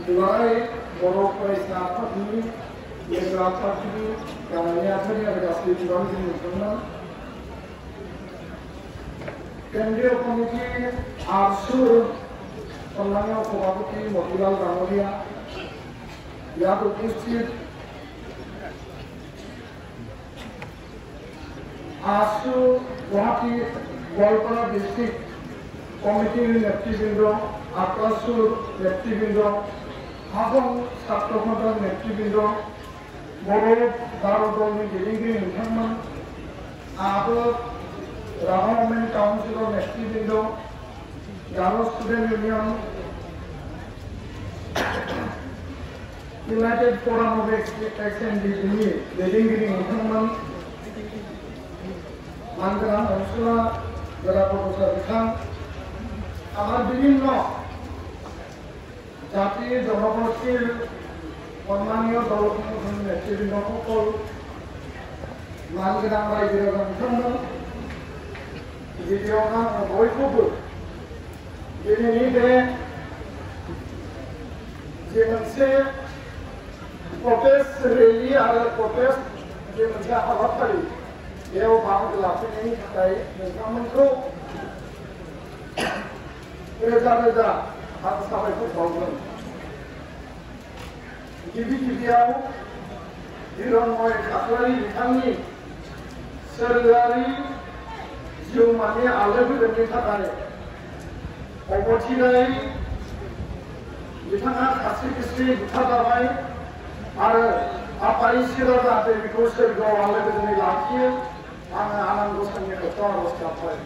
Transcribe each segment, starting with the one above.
दुलाराय बर' फरायसा आफादनि लोगो आफादनि गाहाय आफादनि आरो गासै बिबानगिरि नोंथांमोन केंद्रीय कमिटी आरसुर सम्मानीय सभापति मतिलाल डांगरिया याद उपस्थित आरसु गुवाहाटी गोवालपाड़ा डिस्ट्रिक्ट कमिटी नेतृबृंद आकाशुर नेतृबृंद हाजं छात्रसंघ नेतृबृंद बर' भारत दलनि दैदेनगिरि नोंथांमोन आरो राभामेन काउंसिल नेतृबृंद गार' student union united forum of एक्सएनडीनि दैदेनगिरि नोंथांमोन मानगोनां अनसुला गोरा गथ'सा बिथां आरो विभिन्न जाति जनगोष्ठीर सम्मानीय दल संगठननि नेतृबृंदসকল मानगोनां रायजो राजा बिथांमोन गिबियावनो आं बयखौबो दिनैनि बे जे मोनसे प्रटेस्ट रेली आरो प्रटेस्ट जे मोनसे हाबाफारि बेयाव बाहागो लाफैनायनि थाखाय नोंथांमोनखौ रोजा रोजा आं साबायखर बावगोन। गिबियाव हिरण्मय खाख्लारि बिथांनि सोरगोआरि जिउमानि आलो गोजोननि थाखाय अबथिरायै बिथाङा खास्रि खिस्रि बुथारजाबाय आरो आफा इसोरा जाहाथे बेखौ सोरगोआव आलो गोजोनै लाखियो आङो आनान गसाइनि खाथियाव आरज गाबबाय।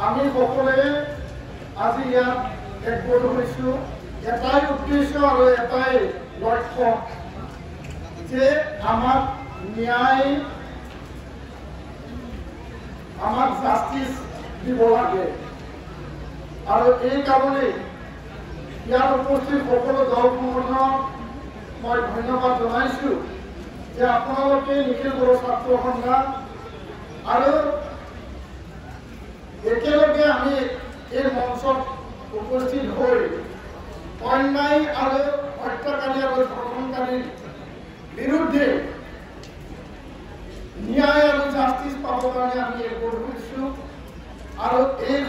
আমি সকলে আজি ইয়াত একগোট হৈছো এটাই উদ্দেশ্য আৰু এটাই লক্ষ্য যে আমাক ন্যায় আমাক জাস্টিস দিব লাগে আৰু এই কাৰণে ইয়াত উপস্থিত সকলো দল সংগঠনক মই ধন্যবাদ জনাইছো যে আপোনালোকে নিখিল বড়ো ছাত্ৰ সন্থা আৰু একেলগে আমি এই মঞ্চত উপস্থিত হৈ অন্যায় আৰু হত্যাকাৰী আৰু ধৰ্ষণকাৰীৰ বিৰুদ্ধে ন্যায় আৰু জাস্টিস পাবৰ কাৰণে আমি একগোট হৈছো আৰু এই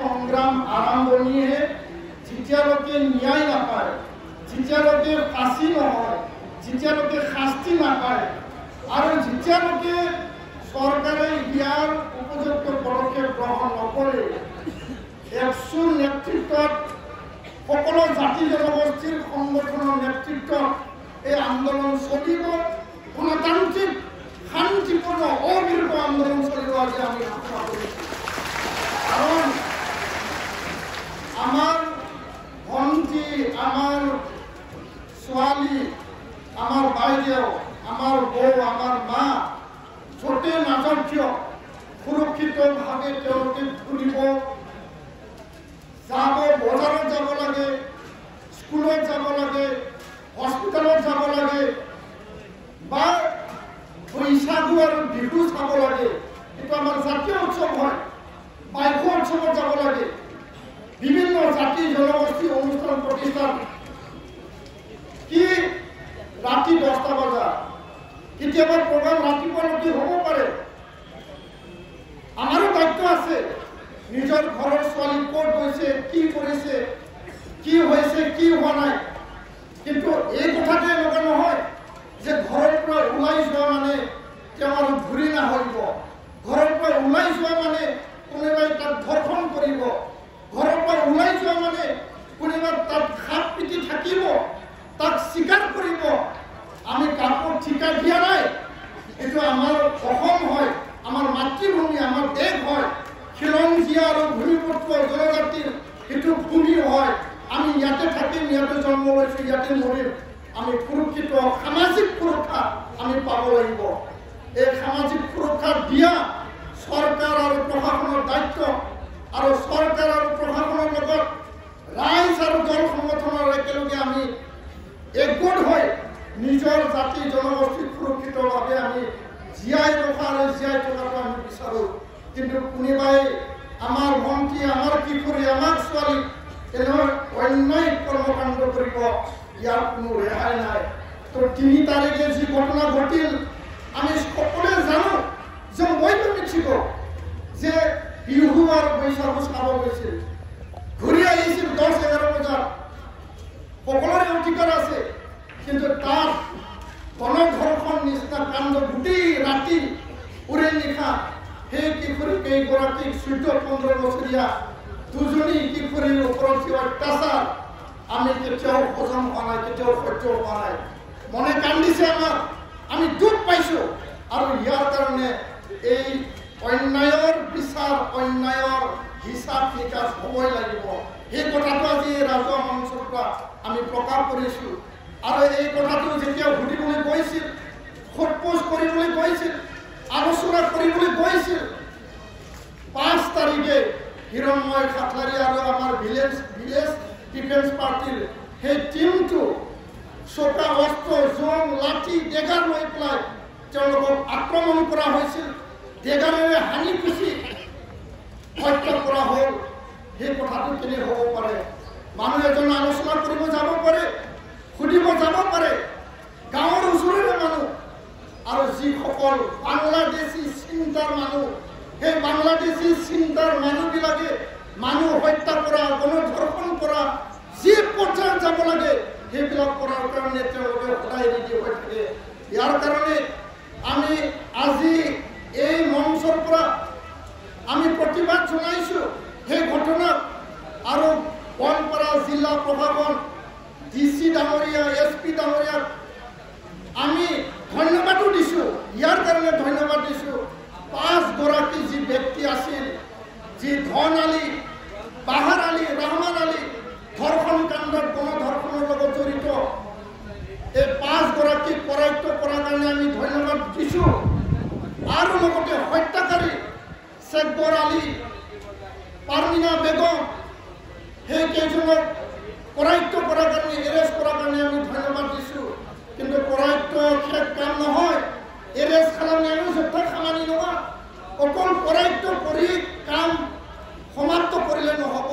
সংগ্ৰাম আৰম্ভণিহে যেতিয়ালৈকে ন্যায় নাপায় যেতিয়ালৈকে ফাঁচি নহয় যেতিয়ালৈকে শাস্তি নাপায় আৰু যেতিয়ালৈকে সরকারে ইয়ার উপযুক্ত পদক্ষেপ গ্রহণ নকরে একশোর নেতৃত্বত সকল জাতি জনগোষ্ঠীর সংগঠনের নেতৃত্বত এই আন্দোলন চলিব গণতান্ত্রিক শান্তিপূর্ণ অবিরত আন্দোলন চলিব আজি আমি আশা কৰিছো। কাৰণ আমাৰ ভন্টি আমাৰ ছোৱালী আমাৰ বাইদেউ আমাৰ বউ আমাৰ মা ছোটে নাযাওক সুৰক্ষিতভাৱে তেওঁলোকে ফুৰিব যাব বজাৰত যাব লাগে স্কুলত যাব লাগে হস্পিটেলত যাব লাগে বা বৈশাখু আৰু বিহু চাব লাগে এইটো আমাৰ জাতীয় উৎসৱ হয় বাইকু উৎসৱত যাব লাগে বিভিন্ন জাতি জনগোষ্ঠী অনুষ্ঠান প্ৰতিষ্ঠান কি ৰাতি 10টা বজা কেতিয়াবা প্ৰোগ্ৰাম ৰাতিপুৱালৈকে হ'ব পাৰে আমাৰো দায়িত্ব আছে নিজৰ ঘৰৰ ছোৱালী ক'ত গৈছে কি কৰিছে কি হৈছে কি হোৱা নাই কিন্তু এই কথাটো এনেকুৱা নহয় যে ঘৰৰ পৰা ওলাই যোৱা মানে তেওঁ আৰু ঘূৰি নাহিব ঘৰৰ পৰা ওলাই যোৱা মানে কোনোবাই তাক ধৰ্ষণ কৰিব ঘৰৰ পৰা ওলাই যোৱা মানে কোনোবাই তাক হাত পিটি থাকিব তাক স্বীকাৰ কৰিব আমি কাপড় ঠিকা দিয়া নাই এটা আমাৰ অসম হয় আমাৰ মাতৃভূমি আমাৰ দেশ হয় খিলঞ্জীয়া আৰু ভূমিপুত্ৰ জনজাতিৰ এইটো ভূমি হয় আমি ইয়াতে থাকিম ইয়াতে জন্ম লৈছো ইয়াতে মৰিম আমি সুৰক্ষিত সামাজিক সুৰক্ষা আমি পাব লাগিব এই সামাজিক সুৰক্ষা দিয়া চৰকাৰ আৰু প্ৰশাসনৰ দায়িত্ব আৰু চৰকাৰ আৰু প্ৰশাসনৰ লগত ৰাইজ আৰু দল সংগঠনৰ একেলগে আমি একগোট হৈ নিজৰ জাতি জনগোষ্ঠীক সুৰক্ষিতভাৱে আমি জীয়াই ৰখা আৰু জীয়াই থকাটো আমি বিচাৰোঁ কিন্তু কোনোবাই আমাৰ ভণ্টি আমাৰ কিশোৰী আমাৰ ছোৱালী এনে অন্যায় কৰ্মকাণ্ড কৰিব ইয়াৰ কোনো ৰেহাই নাই। তো 3 তাৰিখে যি ঘটনা ঘটিল আমি সকলোৱে জানো যে মইতো মিছিব যে বিহু আৰু বৈশাগু চাব গৈছিল, ঘূৰি আহিছিল 10-11 বজাত, সকলোৰে অধিকাৰ আছে, কিন্তু তাত গণধৰ্ষণ নিচিনা কাণ্ড গোটেই ৰাতি উৰে নিশা সেই কিশোৰী কেইগৰাকীক 14-15 বছৰীয়া দুজনী কিশোৰীৰ ওপৰত যি অত্যাচাৰ আমি কেতিয়াও হজম হোৱা নাই, কেতিয়াও সহ্য হোৱা নাই। মনে কান্দিছে আমাৰ, আমি দুখ পাইছো আৰু ইয়াৰ কাৰণে এই অন্যায়ৰ বিচাৰ অন্যায়ৰ হিচাপ নিকাচ হ'বই লাগিব। এই কথাটো আজি ৰাজহুৱা মঞ্চৰ পৰা আমি প্ৰকাশ কৰিছো। আৰু এই কথাটো যেতিয়া সুধিবলৈ গৈছিল, সোধপোছ কৰিবলৈ গৈছিল, আলোচনা কৰিবলৈ গৈছিল, 5 তাৰিখে হিৰণময় খাটলাৰী আৰু আমাৰ ভিলেজ ডিফেন্স পাৰ্টিৰ সেই টিমটো চোকা অস্ত্ৰ জং লাঠি ডেগাৰ লৈ পেলাই তেওঁলোকক আক্ৰমণ কৰা হৈছিল, ডেগাৰেৰে হানি খুচি হত্যা কৰা হ'ল। সেই কথাটো কেনে হ'ব পাৰে? মানুহ এজন আলোচনা কৰিব যাব পাৰে, সুধিব যাব পাৰে, গাঁৱৰ ওচৰৰে মানুহ আৰু যিসকল বাংলাদেশী চিন্তাৰ মানুহ, সেই বাংলাদেশী চিন্তাৰ মানুহবিলাকে মানুহ হত্যা কৰা গণধৰ্ষণ কৰা যি পৰ্যায়ত যাব লাগে সেইবিলাক কৰাৰ কাৰণে তেওঁলোকে সদায় ৰেডি হৈ থাকে। ইয়াৰ কাৰণে আমি আজি এই মঞ্চৰ পৰা আমি প্ৰতিবাদ জনাইছো সেই ঘটনাক। আৰু গোৱালপাৰা জিলা প্ৰশাসন DC ডাঙৰীয়া SP ডাঙৰীয়াক আমি ধন্যবাদো দিছো। ইয়াৰ কাৰণে ধন্যবাদ দিছো 5 গৰাকী যি ব্যক্তি আছিল, যি ধন আলী, বাহাৰ আলী, ৰহমান আলী ধৰ্ষণ কাণ্ডত গণধৰ্ষণৰ লগত জড়িত, এই 5 গৰাকীক কৰায়ত্ব কৰাৰ কাৰণে আমি ধন্যবাদ দিছো। আৰু লগতে হত্যাকাৰী শেখবৰ আলী, পাৰমিনা বেগম সেই কেইজনক কৰায়ত্ব কৰাৰ কাৰণে, এৰেষ্ট কৰাৰ কাৰণে আমি ধন্যবাদ দিছো। কিন্তু কৰায়ত্ব শেষ কাম নহয়, এৰেষ্ট খালামিয়ানো যথা খামানি নহয়, অকল কৰায়ত্ব কৰি কাম সমাপ্ত কৰিলে নহ'ব।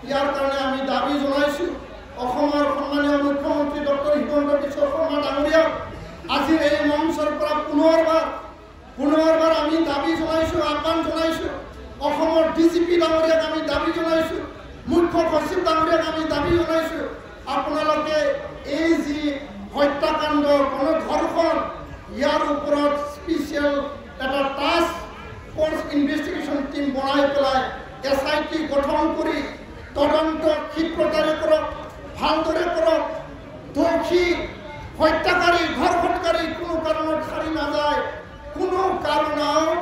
ইয়াৰ কাৰণে আমি দাবী জনাইছো অসমৰ সন্মানীয় মুখ্যমন্ত্ৰী ডক্টৰ হিমন্ত বিশ্ব শৰ্মা ডাঙৰীয়াক আজিৰ এই মঞ্চৰ পৰা পুনৰবাৰ আমি দাবী জনাইছো, আহ্বান জনাইছো। অসমৰ DGP ডাঙৰীয়াক আমি দাবী জনাইছো, মুখ্য সচিব ডাঙৰীয়াক আমি দাবী জনাইছো, আপোনালোকে এই যি হত্যাকাণ্ড গণধৰ্ষণ ইয়াৰ ওপৰত স্পেচিয়েল এটা টাস্ক ফ'ৰ্চ ইনভেষ্টিগেশ্যন টিম বনাই পেলাই SIT গঠন কৰি তদন্ত ক্ষীপ্ৰতাৰে কৰক, ভালদৰে কৰক। দোষী হত্যাকাৰী ধৰ্ষণকাৰী কোনো কাৰণত সাৰি নাযায়, কোনো কাৰণত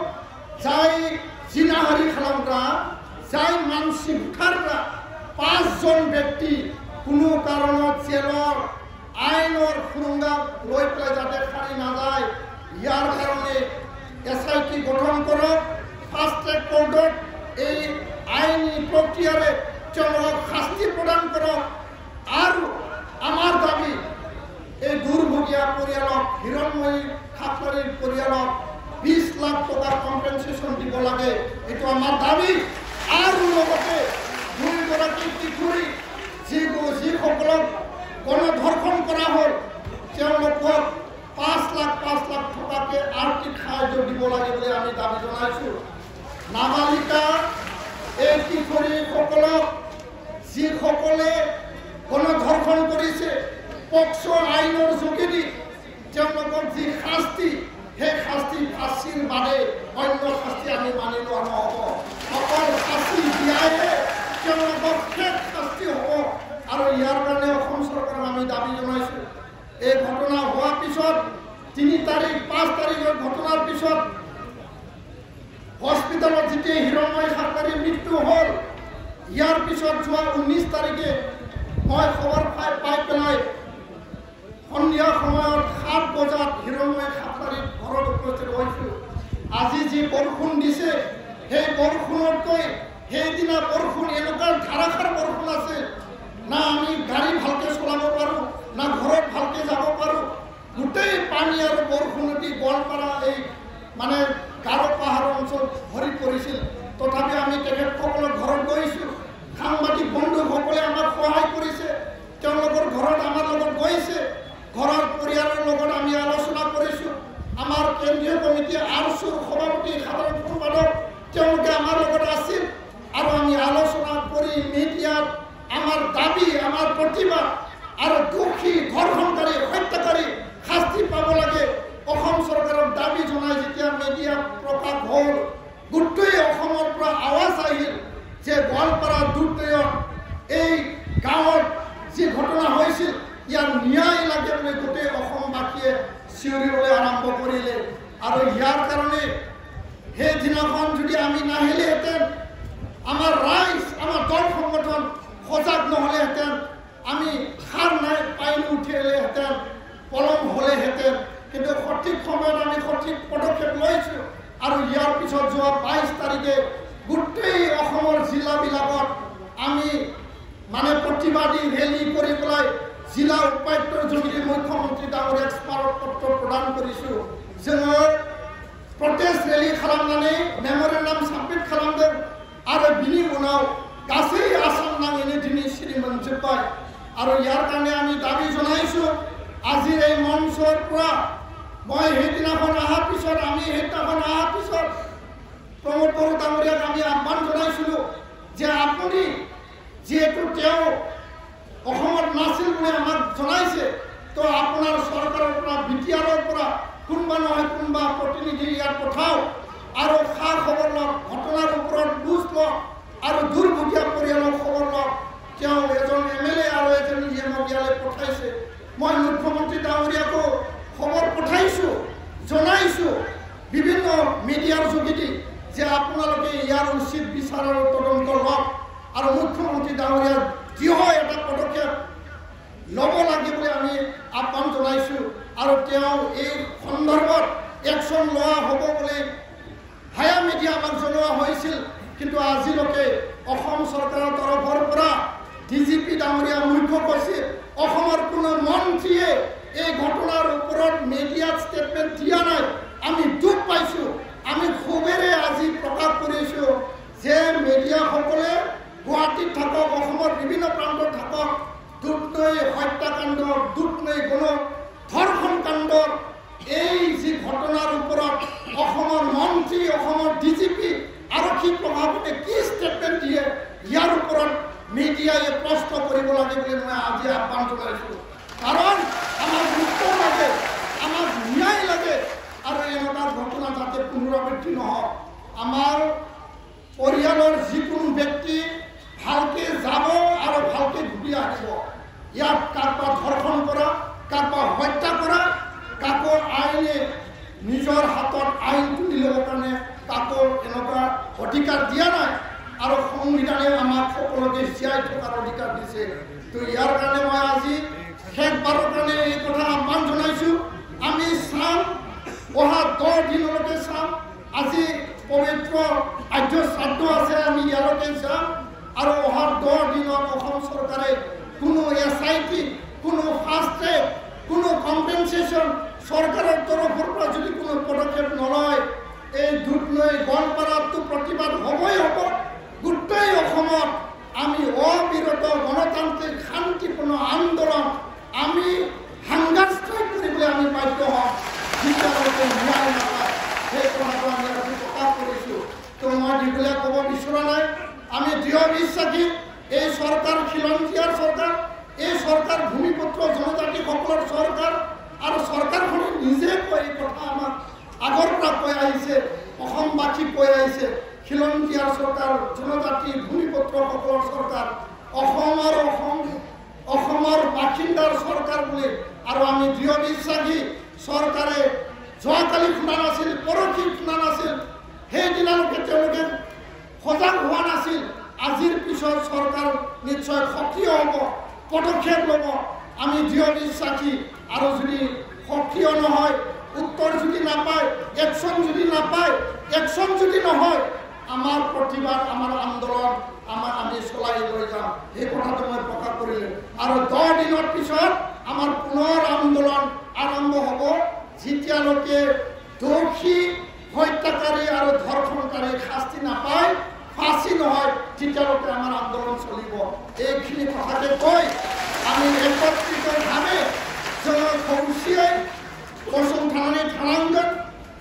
যাই জিনাহাৰী খালামৰা, যাই মানসি বুখাৰৰা 5 জন ব্যক্তি কোনো কাৰণত জেলৰ আইনৰ সুৰংগা লৈ পেলাই যাতে সাৰি নাযায়, ইয়াৰ কাৰণে SIT গঠন কৰক। ফাষ্ট ট্ৰেক কোৰ্টত এই আইনী প্ৰক্ৰিয়াৰে তেওঁলোকক শাস্তি প্ৰদান কৰক। আৰু আমাৰ দাবী এই দুৰ্ভগীয়া পৰিয়ালক, হিৰণময়ী খাটলাৰীৰ পৰিয়ালক 20 লাখ টকা কম্পেনচেশ্যন দিব লাগে, এইটো আমাৰ দাবী। আৰু লগতে 2 গৰাকী কিশোৰী যিসকলক গণধৰ্ষণ কৰা হ'ল তেওঁলোকক 5 লাখ টকাকে আৰ্থিক সাহায্য দিব লাগে বুলি আমি দাবী জনাইছো। নাবালিকা এই কিশোৰীসকলক যিসকলে গণধৰ্ষণ কৰিছে পক্সো আইনৰ যোগেদি তেওঁলোকক যি শাস্তি, সেই শাস্তি ফাঁচীৰ বাদে অন্য শাস্তি আমি মানি লোৱা নহ'ব। অকল শাস্তি দিয়াহে তেওঁলোকৰ শেষ শাস্তি হ'ব। আৰু ইয়াৰ কাৰণে অসম চৰকাৰক আমি দাবী জনাইছো। এই ঘটনা হোৱাৰ পিছত 3 তাৰিখ 5 তাৰিখৰ ঘটনাৰ পিছত হস্পিটেলত যেতিয়া হিৰণময়ী খাটলাৰীৰ মৃত্যু হ'ল, ইয়াৰ পিছত যোৱা 19 তাৰিখে মই খবৰ পাই পেলাই সন্ধিয়া সময়ত 7 বজাত হিৰণময়ী খাটলাৰীৰ ঘৰত উপস্থিত হৈছোঁ। আজি যি বৰষুণ দিছে সেই বৰষুণতকৈ সেইদিনা বৰষুণ এনেকুৱা ধাৰাসাৰ বৰষুণ আছে, না আমি গাড়ী ভালকৈ চলাব পাৰোঁ, না ঘৰত ভালকৈ যাব পাৰোঁ। গোটেই পানী আৰু বৰষুণেদি গোৱালপাৰা এই মানে গাৰো পাহাৰ অঞ্চল ভৰি পৰিছিল। তথাপি আমি তেখেত হ'ল গোটেই অসমৰ পৰা আৱাজ আহিল যে গোৱালপাৰা দুধনৈত এই গাঁৱত যি ঘটনা হৈছিল ইয়াৰ ন্যায় লাগে বুলি গোটেই অসমবাসীয়ে চিঞৰিবলৈ আৰম্ভ কৰিলে আৰু ইয়াৰ কাৰণে সেইদিনাখন যদি আমি নাহিলেহেঁতেন আমাৰ ৰাইজ আমাৰ দল সংগঠন সজাগ নহ'লেহেঁতেন আমি সাৰ নাই পাই নুঠিলেহেঁতেন পলম হ'লেহেঁতেন কিন্তু সঠিক সময়ত আমি সঠিক পদক্ষেপ লৈছোঁ আৰু ইয়াৰ পিছত যোৱা 22 তাৰিখে গোটেই অসমৰ জিলাবিলাকত আমি মানে প্ৰতিবাদী ৰেলী কৰি পেলাই জিলা উপায়ুক্তৰ যোগেদি মুখ্যমন্ত্ৰী ডাঙৰীয়াক স্মাৰকপত্ৰ প্ৰদান কৰিছোঁ जोङो प्रटेस्ट रैली खालामनानै मेमोरेन्डाम साबमिट खालामदों आरो बिनि उनाव गासै आसाम नाङैनो दिनै सिरि मोनजोब्बाय आरो यार কাৰণে আমি দাবী জনাইছো আজিৰ এই মঞ্চৰ পৰা মই সেইদিনাখন অহাৰ পিছত আমি সেইদিনাখন অহাৰ পিছত প্ৰমোদ বড়ো ডাঙৰীয়াক আমি আহ্বান জনাইছিলোঁ যে আপুনি যিহেতু তেওঁ অসমত নাছিল বুলি আমাক জনাইছে তো আপোনাৰ চৰকাৰৰ পৰা বিটিআৰৰ পৰা কোনবা নহয় কোনবা প্ৰতিনিধি ইয়াত পঠাওক আৰু খা খবৰ লওক ঘটনাৰ ওপৰত বুজ লওক আৰু দুৰ্ভগীয়া পৰিয়ালৰ খবৰ লওক তেওঁ এজন এমএলএ আৰু এজন ইয়ালৈ পঠাইছে মই মুখ্যমন্ত্ৰী ডাঙৰীয়াকো খবৰ পঠাইছোঁ জনাইছোঁ বিভিন্ন মিডিয়াৰ যোগেদি যে আপোনালোকে ইয়াৰ উচিত বিচাৰৰ তদন্ত লওক আৰু মুখ্যমন্ত্ৰী ডাঙৰীয়াৰ যি হয় এটা পদক্ষেপ ল'ব লাগে বুলি আমি আহ্বান জনাইছোঁ আৰু তেওঁ এই সন্দৰ্ভত একশ্যন লোৱা হ'ব বুলি হায়া মিডিয়া আমাক জনোৱা হৈছিল কিন্তু আজিলৈকে অসম চৰকাৰৰ তৰফৰ পৰা ডিজিপি ডাঙৰীয়া মুখ্য কৈছে অসমৰ কোনো মন্ত্ৰীয়ে এই ঘটনাৰ ওপৰত মিডিয়াত ষ্টেটমেণ্ট দিয়া নাই আমি দুখ পাইছোঁ আমি খুবেৰে আজি প্ৰকাশ কৰিছোঁ যে মিডিয়াসকলে গুৱাহাটীত থাকক অসমৰ বিভিন্ন প্ৰান্তত থাকক দুধনৈ হত্যাকাণ্ড দুধনৈ গণ ধৰ্ষণ কাণ্ডৰ এই যি ঘটনাৰ ওপৰত অসমৰ মন্ত্ৰী অসমৰ ডিজিপি আৰক্ষী প্ৰভাৱতে কি ষ্টেটমেণ্ট দিয়ে ইয়াৰ ওপৰত মিডিয়াই প্ৰশ্ন কৰিব লাগে বুলি মই আজি আহ্বান জনাইছোঁ কাৰণ আমাৰ উত্তৰ লাগে আমাৰ ন্যায় লাগে আৰু এনেকুৱা ঘটনা যাতে পুনৰাবৃত্তি নহওক আমাৰ পৰিয়ালৰ যিকোনো ব্যক্তি ভালকে যাব আৰু ভালকে ঘূৰি আহিব ইয়াত কাৰোবাক ধৰ্ষণ কৰা কাৰোবাক হত্যা কৰা কাকো আইনে নিজৰ হাতত আইন তুলি ল'বৰ কাৰণে কাকো এনেকুৱা অধিকাৰ দিয়া নাই আৰু সংবিধানে আমাক সকলোকে জীয়াই থকাৰ অধিকাৰ দিছে তো ইয়াৰ কাৰণে মই আজি শেষবাৰৰ কাৰণে এই কথা আহ্বান জনাইছোঁ আমি চাম অহা 10 দিনলৈকে চাম আজি পবিত্ৰ আদ্য শ্ৰাদ্ধ আছে আমি ইয়ালৈকে যাম আৰু অহা 10 দিনত অসম চৰকাৰে কোনো এছআইটি কোনো ফাষ্ট ট্ৰেক কোনো কম্পেনচেশ্যন চৰকাৰৰ তৰফৰ পৰা যদি কোনো পদক্ষেপ নলয় এই দুধনৈ গোৱালপাৰাতো প্ৰতিবাদ হ'বই হ'ব গোটেই অসমত আমি অবিৰত গণতান্ত্ৰিক শান্তিপূৰ্ণ আন্দোলন আমি হাংগাৰ ষ্ট্ৰাইক কৰিবলৈ আমি বাধ্য হ'ম যেতিয়ালৈকে ন্যায় নাপায় সেই কথাটো আমি আজি প্ৰকাশ কৰিছোঁ তো মই দীঘলীয়া ক'ব বিচৰা নাই আমি দৃঢ় বিশ্বাসী এই চৰকাৰ খিলঞ্জীয়াৰ চৰকাৰ এই চৰকাৰ ভূমিপুত্ৰ জনজাতিসকলৰ চৰকাৰ আৰু চৰকাৰখনে নিজে কৈ এই কথা আমাক আগৰ পৰা কৈ আহিছে অসমবাসীক কৈ আহিছে খিলঞ্জীয়াৰ চৰকাৰ জনজাতি ভূমিপুত্ৰসকলৰ চৰকাৰ অসমৰ বাসিন্দাৰ চৰকাৰ বুলি আৰু আমি দৃঢ় বিশ্বাসী চৰকাৰে যোৱাকালি শুনা নাছিল পৰহি শুনা নাছিল সেইদিনালৈকে তেওঁলোকে সজাগ হোৱা নাছিল আজিৰ পিছত চৰকাৰ নিশ্চয় সক্ৰিয় হ'ব পদক্ষেপ ল'ব আমি দৃঢ় বিশ্বাসী আৰু যদি সক্ৰিয় নহয় উত্তৰ যদি নাপায় একশ্যন যদি নাপায় একশ্যন যদি নহয় আমাৰ প্ৰতিবাদ আমাৰ আন্দোলন আমি চলাই লৈ যাম এই কথাটো মই প্ৰকাশ কৰিলোঁ আৰু 10 দিনৰ পিছত আমাৰ পুনৰ আন্দোলন আৰম্ভ হ'ব যেতিয়ালৈকে দোষী হত্যাকাৰী আৰু ধৰ্ষণকাৰী শাস্তি নাপায় ফাঁসি নহয় তেতিয়ালৈকে আমাৰ আন্দোলন চলিব এইখিনি কথাকে কৈ আমি একত্ৰিতভাৱে जोङो खौसेयै गसंथानानै थानांगोन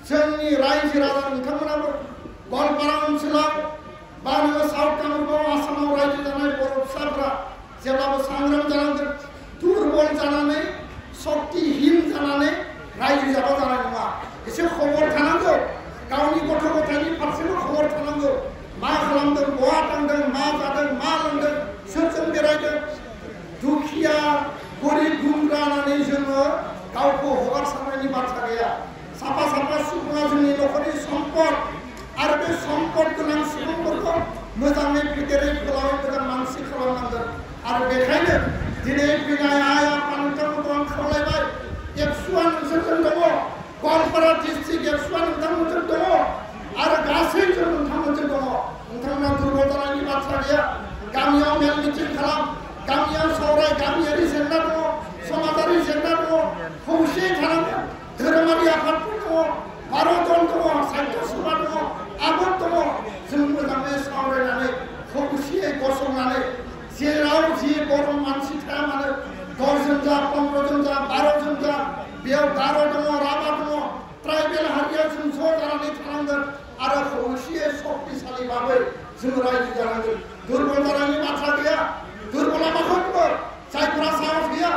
जोंनि रायजो राजा नोंथांमोनाबो गवालपारा ओनसोलाव बा नोङो साउथ कामरुपाव आसामाव रायजो जानाय बर' फिसाफोरा जेब्लाबो सांग्रां जानांगोन दुर्बल जानानै शक्तिहीन जानानै रायजो जाबा जानाय नङा एसे खबर थानांगौ गावनि गथ' गथायनि फारसेबो खबर थानांगौ मा खालामदों बहा थांदों मा जादों मा लोंदों सोरजों बेरायदों दुखिया गरिब गुन्द्रा होननानै जोङो गावखौ हगारसारनायनि बाथ्रा गैया साफा साफा सुबुङा जोंनि न'खरनि सम्पद आरो बे सम्पद गोनां सुबुंफोरखौ मोजाङै फेदेरै फोलावै मोजां मानसि खालामनांगोन आरो बेखायनो दिनै फैनाय आइ आफा नोंथांमोनखौ आं खावलायबाय एबसुआ नोंसोरजों दङ गवालपारा डिस्ट्रिक्ट एबसुआ नोंथांमोनजों दङ आरो गासैजों नोंथांमोनजों दङ नोंथांमोना दुर्बल जानायनि बाथ्रा गैया गामियाव मेल मिटिं खालाम गामियाव सावराय गामियारि जेंना दङ समाजारि जेंना दङ खौसेयै थानांगोन धोरोमारि आफादफोर दङ 12 जन दङ साहित्य सभा दङ आबाद दङ जों मोजाङै सावरायनानै खौसेयै गसंनानै जेराव जि बर' मानसि थाया मानो 10 जन जा 15 जन जा 12 जन जा बेयाव गार' दङ राभा दङ ट्राइबेल हारिया जों ज' जानानै थानांगोन आरो खौसेयै शक्तिशाली भाबै जों रायजो जानांगोन दुर्बल जानायनि बाथ्रा गैया दुर्बला माखौ बुङो जायफोरा साहस गैया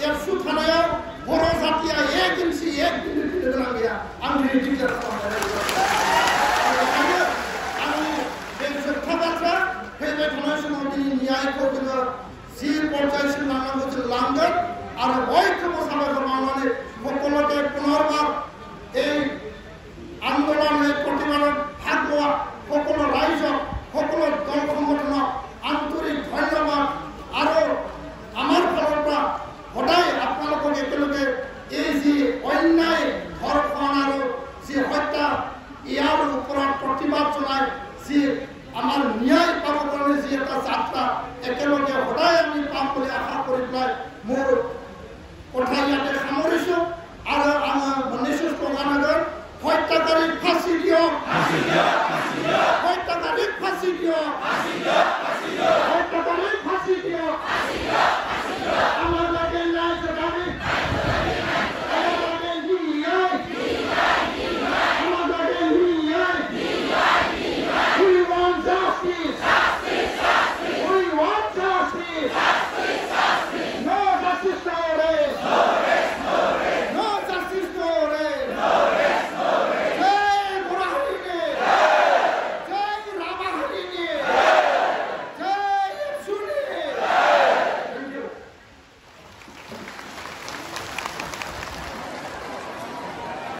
एबसु थानायाव बर' जातिया एक इन्सि एक मिनिट होनो गोनां गैया आं दिनै डिक्लेयार खालामनाय बेनिखायनो आंनि बे जोबथा बाथ्रा फैबाय थानाय समाव दिनै न्यायखौ जोङो जि पର୍ଯ୍यायसिम लांनांगौ जों लांगोन आरो बयखौबो साबायखर मावनानै সকলোকে পুনৰবাৰ এই আন্দোলনে প্ৰতিবাদত ভাগ লোৱা সকলো ৰাইজক সকলো দল সংগঠনক আন্তৰিক ধন্যবাদ আৰু আমাৰ ফালৰ পৰা সদায় আপোনালোকক একেলগে এই যি অন্যায় ধৰ্ষণ আৰু যি হত্যা ইয়াৰ ওপৰত প্ৰতিবাদ জনাই যি